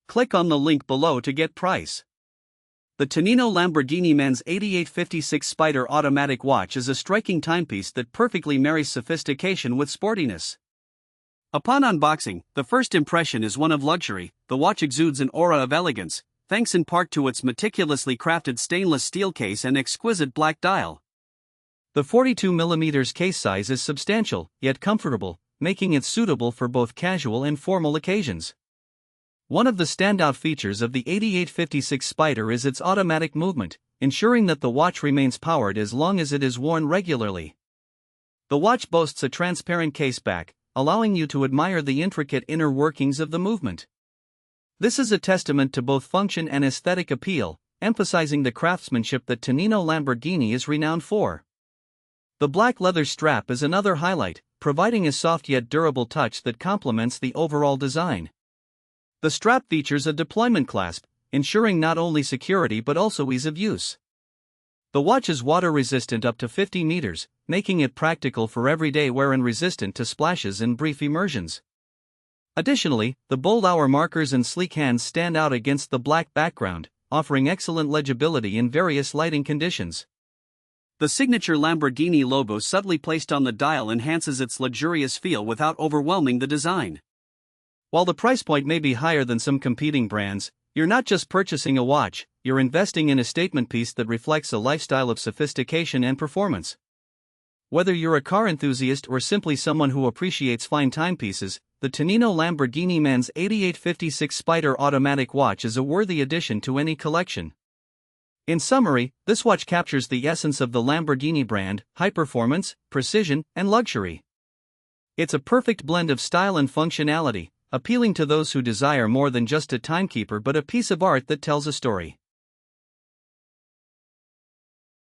Click on the link below to get price. The Tonino Lamborghini Men's 8856 Spyder Automatic Watch is a striking timepiece that perfectly marries sophistication with sportiness. Upon unboxing, the first impression is one of luxury. The watch exudes an aura of elegance, thanks in part to its meticulously crafted stainless steel case and exquisite black dial. The 42mm case size is substantial, yet comfortable, making it suitable for both casual and formal occasions. One of the standout features of the 8856 Spyder is its automatic movement, ensuring that the watch remains powered as long as it is worn regularly. The watch boasts a transparent case back, allowing you to admire the intricate inner workings of the movement. This is a testament to both function and aesthetic appeal, emphasizing the craftsmanship that Tonino Lamborghini is renowned for. The black leather strap is another highlight, providing a soft yet durable touch that complements the overall design. The strap features a deployment clasp, ensuring not only security but also ease of use. The watch is water-resistant up to 50 meters, making it practical for everyday wear and resistant to splashes and brief immersions. Additionally, the bold hour markers and sleek hands stand out against the black background, offering excellent legibility in various lighting conditions. The signature Lamborghini logo subtly placed on the dial enhances its luxurious feel without overwhelming the design. While the price point may be higher than some competing brands, you're not just purchasing a watch, you're investing in a statement piece that reflects a lifestyle of sophistication and performance. Whether you're a car enthusiast or simply someone who appreciates fine timepieces, the Tonino Lamborghini Men's 8856 Spyder Automatic Watch is a worthy addition to any collection. In summary, this watch captures the essence of the Lamborghini brand: high performance, precision, and luxury. It's a perfect blend of style and functionality, appealing to those who desire more than just a timekeeper but a piece of art that tells a story.